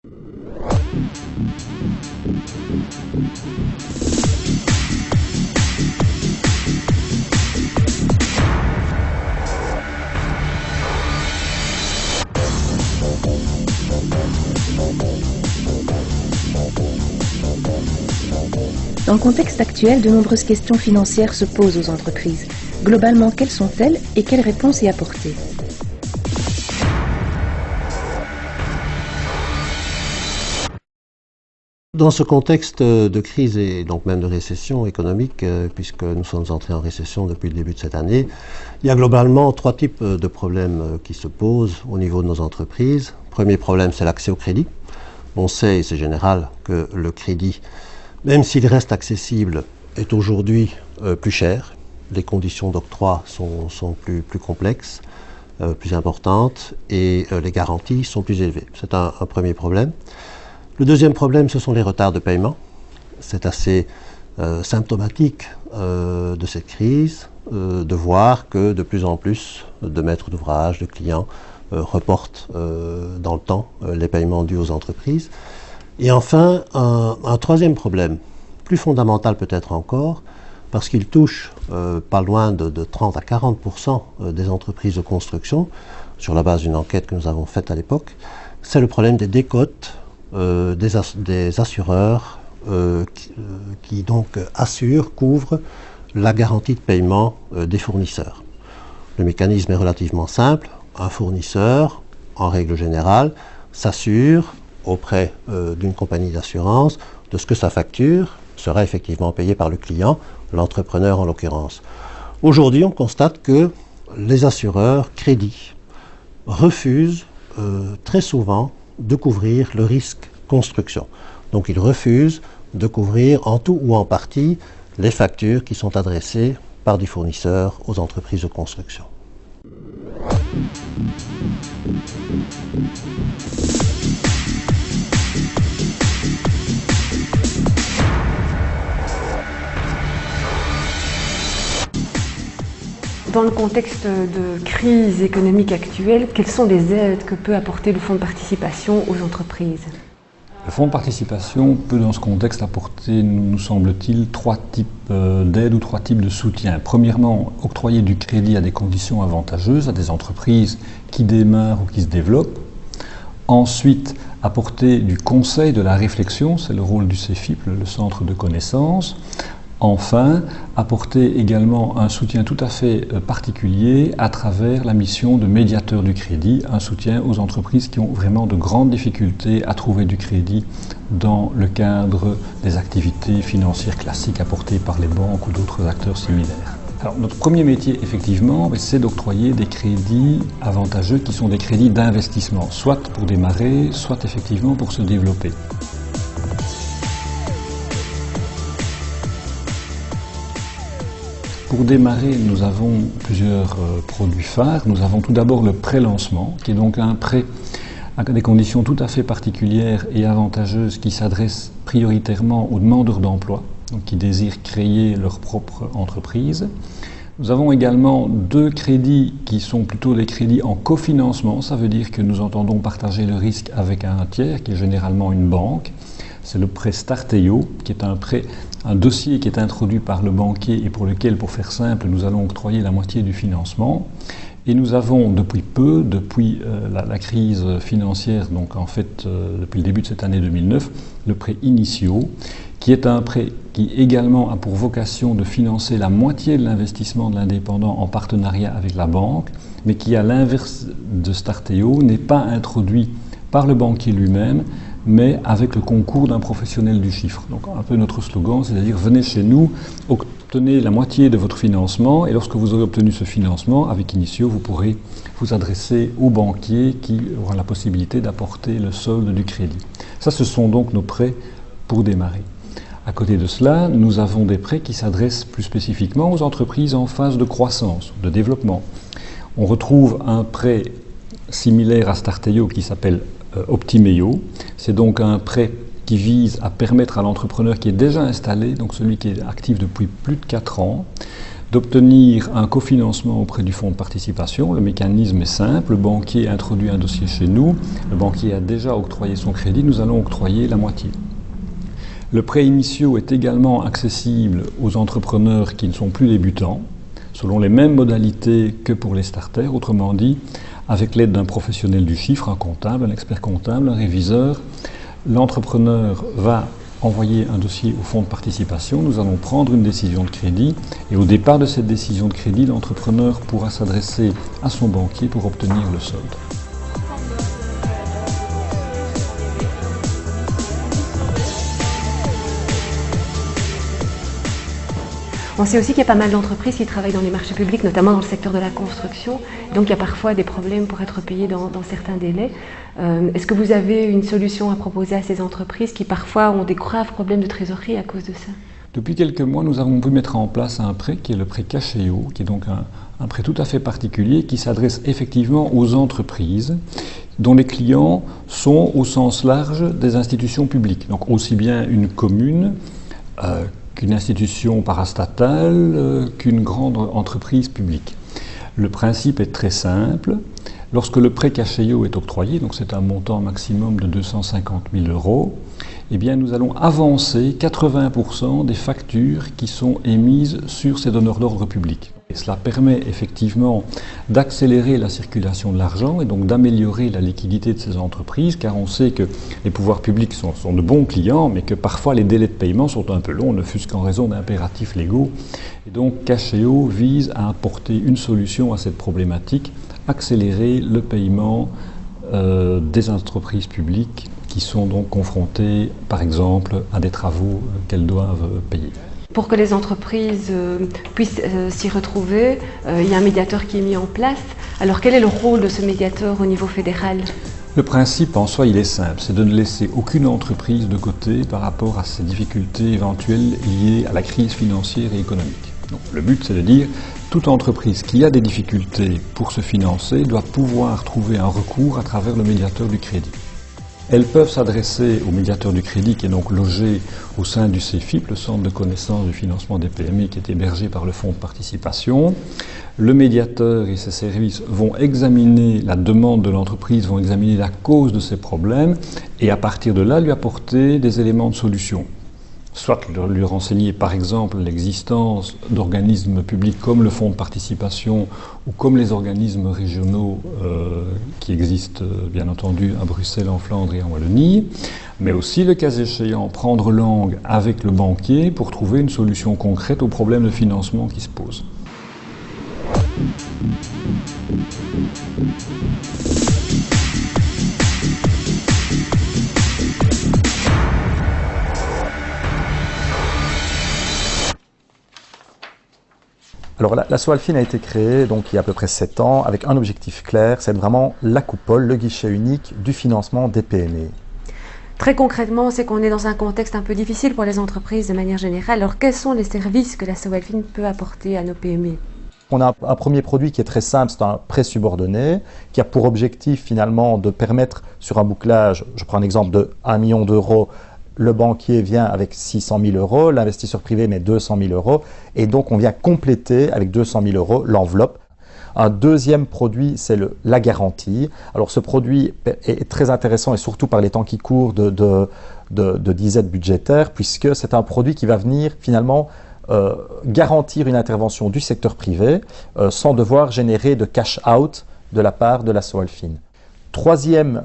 Dans le contexte actuel, de nombreuses questions financières se posent aux entreprises. Globalement, quelles sont-elles et quelles réponses y apporter? Dans ce contexte de crise et donc même de récession économique, puisque nous sommes entrés en récession depuis le début de cette année, il y a globalement trois types de problèmes qui se posent au niveau de nos entreprises. Premier problème, c'est l'accès au crédit. On sait, et c'est général, que le crédit, même s'il reste accessible, est aujourd'hui plus cher. Les conditions d'octroi sont plus complexes, plus importantes, et les garanties sont plus élevées. C'est un premier problème. Le deuxième problème, ce sont les retards de paiement. C'est assez symptomatique de cette crise, de voir que de plus en plus de maîtres d'ouvrage, de clients, reportent dans le temps les paiements dus aux entreprises. Et enfin, un troisième problème, plus fondamental peut-être encore, parce qu'il touche pas loin de 30 à 40% des entreprises de construction, sur la base d'une enquête que nous avons faite à l'époque, c'est le problème des décotes des assureurs qui donc couvrent la garantie de paiement des fournisseurs. Le mécanisme est relativement simple. Un fournisseur, en règle générale, s'assure auprès d'une compagnie d'assurance de ce que sa facture sera effectivement payée par le client, l'entrepreneur en l'occurrence. Aujourd'hui, on constate que les assureurs crédits refusent très souvent de couvrir le risque construction. Donc ils refusent de couvrir en tout ou en partie les factures qui sont adressées par des fournisseurs aux entreprises de construction. Dans le contexte de crise économique actuelle, quelles sont les aides que peut apporter le fonds de participation aux entreprises? Le fonds de participation peut dans ce contexte apporter, nous semble-t-il, trois types d'aides ou trois types de soutien. Premièrement, octroyer du crédit à des conditions avantageuses à des entreprises qui démarrent ou qui se développent. Ensuite, apporter du conseil, de la réflexion, c'est le rôle du CEFIP, le centre de connaissances. Enfin, apporter également un soutien tout à fait particulier à travers la mission de médiateur du crédit, un soutien aux entreprises qui ont vraiment de grandes difficultés à trouver du crédit dans le cadre des activités financières classiques apportées par les banques ou d'autres acteurs similaires. Alors, notre premier métier, effectivement, c'est d'octroyer des crédits avantageux qui sont des crédits d'investissement, soit pour démarrer, soit effectivement pour se développer. Pour démarrer, nous avons plusieurs produits phares. Nous avons tout d'abord le pré-lancement, qui est donc un prêt à des conditions tout à fait particulières et avantageuses qui s'adresse prioritairement aux demandeurs d'emploi, donc qui désirent créer leur propre entreprise. Nous avons également deux crédits qui sont plutôt des crédits en cofinancement. Ça veut dire que nous entendons partager le risque avec un tiers, qui est généralement une banque. C'est le prêt Starteo, qui est un dossier qui est introduit par le banquier et pour lequel, pour faire simple, nous allons octroyer la moitié du financement. Et nous avons depuis peu, depuis la crise financière, donc en fait depuis le début de cette année 2009, le prêt Initio, qui est un prêt qui également a pour vocation de financer la moitié de l'investissement de l'indépendant en partenariat avec la banque, mais qui, à l'inverse de Starteo, n'est pas introduit par le banquier lui-même, mais avec le concours d'un professionnel du chiffre. Donc un peu notre slogan, c'est-à-dire venez chez nous, obtenez la moitié de votre financement, et lorsque vous aurez obtenu ce financement, avec Initio, vous pourrez vous adresser au banquier qui aura la possibilité d'apporter le solde du crédit. Ça, ce sont donc nos prêts pour démarrer. À côté de cela, nous avons des prêts qui s'adressent plus spécifiquement aux entreprises en phase de croissance, de développement. On retrouve un prêt similaire à Starteo qui s'appelle Optimeo. C'est donc un prêt qui vise à permettre à l'entrepreneur qui est déjà installé, donc celui qui est actif depuis plus de 4 ans, d'obtenir un cofinancement auprès du fonds de participation. Le mécanisme est simple, le banquier introduit un dossier chez nous, le banquier a déjà octroyé son crédit, nous allons octroyer la moitié. Le prêt initiaux est également accessible aux entrepreneurs qui ne sont plus débutants, selon les mêmes modalités que pour les starters, autrement dit, avec l'aide d'un professionnel du chiffre, un comptable, un expert comptable, un réviseur. L'entrepreneur va envoyer un dossier au fonds de participation, nous allons prendre une décision de crédit et au départ de cette décision de crédit, l'entrepreneur pourra s'adresser à son banquier pour obtenir le solde. On sait aussi qu'il y a pas mal d'entreprises qui travaillent dans les marchés publics, notamment dans le secteur de la construction. Donc il y a parfois des problèmes pour être payés dans certains délais. Est-ce que vous avez une solution à proposer à ces entreprises qui parfois ont des graves problèmes de trésorerie à cause de ça? Depuis quelques mois, nous avons pu mettre en place un prêt qui est le prêt Cachéo, qui est donc un prêt tout à fait particulier qui s'adresse effectivement aux entreprises dont les clients sont au sens large des institutions publiques. Donc aussi bien une commune qu'une institution parastatale, qu'une grande entreprise publique. Le principe est très simple. Lorsque le prêt Cachéo est octroyé, donc c'est un montant maximum de 250 000 €, eh bien nous allons avancer 80% des factures qui sont émises sur ces donneurs d'ordre publics. Et cela permet effectivement d'accélérer la circulation de l'argent et donc d'améliorer la liquidité de ces entreprises, car on sait que les pouvoirs publics sont de bons clients, mais que parfois les délais de paiement sont un peu longs, ne fût-ce qu'en raison d'impératifs légaux. Et donc Cachéo vise à apporter une solution à cette problématique, accélérer le paiement des entreprises publiques qui sont donc confrontées, par exemple, à des travaux qu'elles doivent payer. Pour que les entreprises puissent s'y retrouver, il y a un médiateur qui est mis en place. Alors quel est le rôle de ce médiateur au niveau fédéral? Le principe en soi, il est simple, c'est de ne laisser aucune entreprise de côté par rapport à ces difficultés éventuelles liées à la crise financière et économique. Donc, le but, c'est de dire toute entreprise qui a des difficultés pour se financer doit pouvoir trouver un recours à travers le médiateur du crédit. Elles peuvent s'adresser au médiateur du crédit qui est donc logé au sein du CEFIP, le Centre de connaissance du financement des PME, qui est hébergé par le fonds de participation. Le médiateur et ses services vont examiner la demande de l'entreprise, vont examiner la cause de ses problèmes et à partir de là lui apporter des éléments de solution. Soit lui renseigner par exemple l'existence d'organismes publics comme le fonds de participation ou comme les organismes régionaux qui existent bien entendu à Bruxelles, en Flandre et en Wallonie, mais aussi le cas échéant prendre langue avec le banquier pour trouver une solution concrète aux problèmes de financement qui se posent. Alors la Soalfin a été créée donc il y a à peu près 7 ans avec un objectif clair, c'est vraiment la coupole, le guichet unique du financement des PME. Très concrètement, c'est qu'on est dans un contexte un peu difficile pour les entreprises de manière générale. Alors quels sont les services que la Soalfin peut apporter à nos PME? On a un premier produit qui est très simple, c'est un prêt subordonné, qui a pour objectif finalement de permettre sur un bouclage, je prends un exemple de 1 million d'euros, le banquier vient avec 600 000 €, l'investisseur privé met 200 000 €, et donc on vient compléter avec 200 000 € l'enveloppe. Un deuxième produit, c'est la garantie. Alors ce produit est très intéressant et surtout par les temps qui courent de disette budgétaire, puisque c'est un produit qui va venir finalement garantir une intervention du secteur privé sans devoir générer de cash out de la part de la Soalfin. Troisième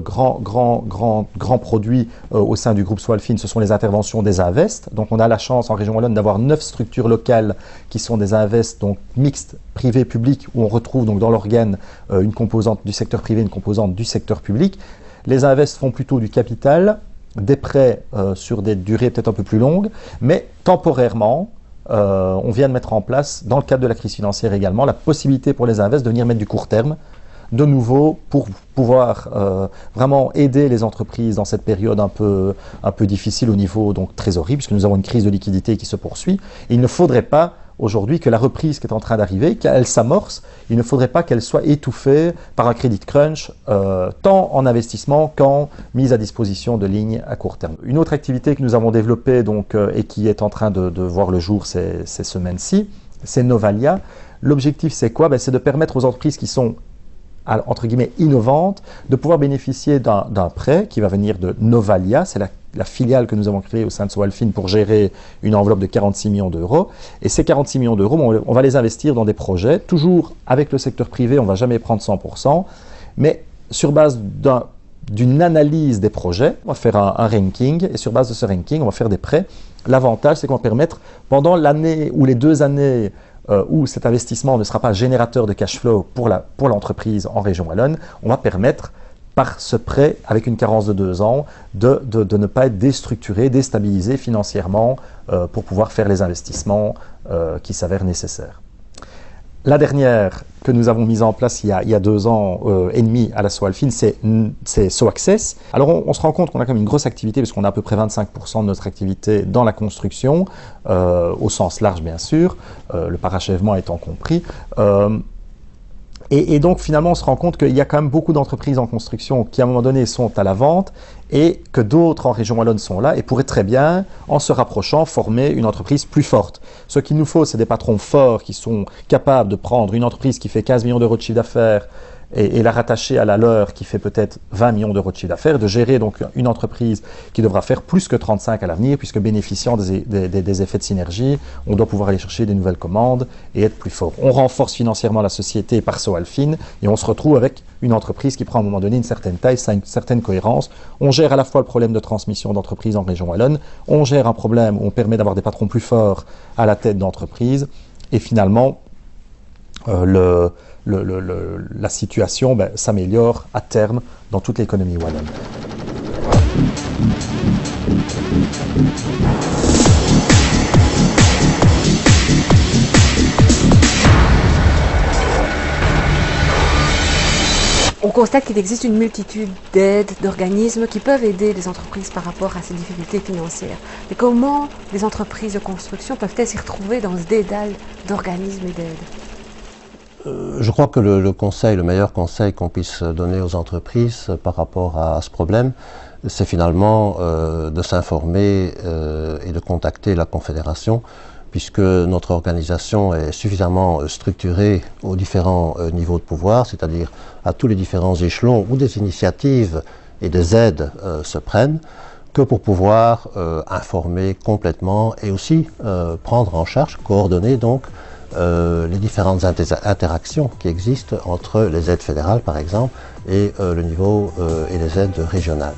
grand produit au sein du groupe Soalfin, ce sont les interventions des Invest. Donc on a la chance en région Wallonne d'avoir 9 structures locales qui sont des Invest, donc mixtes, privé-public, où on retrouve donc dans l'organe une composante du secteur privé, une composante du secteur public. Les Invest font plutôt du capital, des prêts sur des durées peut-être un peu plus longues, mais temporairement, on vient de mettre en place, dans le cadre de la crise financière également, la possibilité pour les Invest de venir mettre du court terme, de nouveau pour pouvoir vraiment aider les entreprises dans cette période un peu difficile au niveau donc trésorerie, puisque nous avons une crise de liquidité qui se poursuit. Et il ne faudrait pas aujourd'hui que la reprise qui est en train d'arriver, qu'elle s'amorce, il ne faudrait pas qu'elle soit étouffée par un crédit crunch, tant en investissement qu'en mise à disposition de lignes à court terme. Une autre activité que nous avons développée donc, et qui est en train de voir le jour ces semaines-ci, c'est Novalia. L'objectif, c'est quoi? C'est de permettre aux entreprises qui sont entre guillemets innovantes, de pouvoir bénéficier d'un prêt qui va venir de Novalia, c'est la filiale que nous avons créée au sein de Sowalfin pour gérer une enveloppe de 46 millions d'euros. Et ces 46 millions d'euros, on va les investir dans des projets, toujours avec le secteur privé, on ne va jamais prendre 100%, mais sur base d'une analyse des projets, on va faire un ranking, et sur base de ce ranking, on va faire des prêts. L'avantage, c'est qu'on va permettre, pendant l'année ou les 2 années où cet investissement ne sera pas générateur de cash flow pour l'entreprise en région wallonne, on va permettre, par ce prêt, avec une carence de 2 ans, de ne pas être déstructuré, déstabilisé financièrement pour pouvoir faire les investissements qui s'avèrent nécessaires. La dernière que nous avons mise en place il y a 2 ans et demi à la Sowalfin, c'est SoAccess. Alors on se rend compte qu'on a quand même une grosse activité, parce qu'on a à peu près 25% de notre activité dans la construction, au sens large bien sûr, le parachèvement étant compris. Et donc finalement on se rend compte qu'il y a quand même beaucoup d'entreprises en construction qui à un moment donné sont à la vente, et que d'autres en région wallonne sont là et pourraient très bien, en se rapprochant, former une entreprise plus forte. Ce qu'il nous faut, c'est des patrons forts qui sont capables de prendre une entreprise qui fait 15 millions d'euros de chiffre d'affaires et la rattacher à la leur qui fait peut-être 20 millions d'euros de chiffre d'affaires, de gérer donc une entreprise qui devra faire plus que 35 à l'avenir, puisque bénéficiant des effets de synergie, on doit pouvoir aller chercher des nouvelles commandes et être plus fort. On renforce financièrement la société par Sowalfin et on se retrouve avec une entreprise qui prend à un moment donné une certaine taille, ça a une certaine cohérence. On gère à la fois le problème de transmission d'entreprise en région wallonne, on gère un problème où on permet d'avoir des patrons plus forts à la tête d'entreprise, et finalement la situation s'améliore à terme dans toute l'économie wallonne. On constate qu'il existe une multitude d'aides, d'organismes qui peuvent aider les entreprises par rapport à ces difficultés financières. Mais comment les entreprises de construction peuvent-elles s'y retrouver dans ce dédale d'organismes et d'aides? Je crois que le meilleur conseil qu'on puisse donner aux entreprises par rapport à ce problème, c'est finalement de s'informer et de contacter la Confédération, puisque notre organisation est suffisamment structurée aux différents niveaux de pouvoir, c'est-à-dire à tous les différents échelons où des initiatives et des aides se prennent, que pour pouvoir informer complètement et aussi prendre en charge, coordonner donc les différentes interactions qui existent entre les aides fédérales par exemple et le niveau et les aides régionales.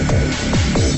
Thank you.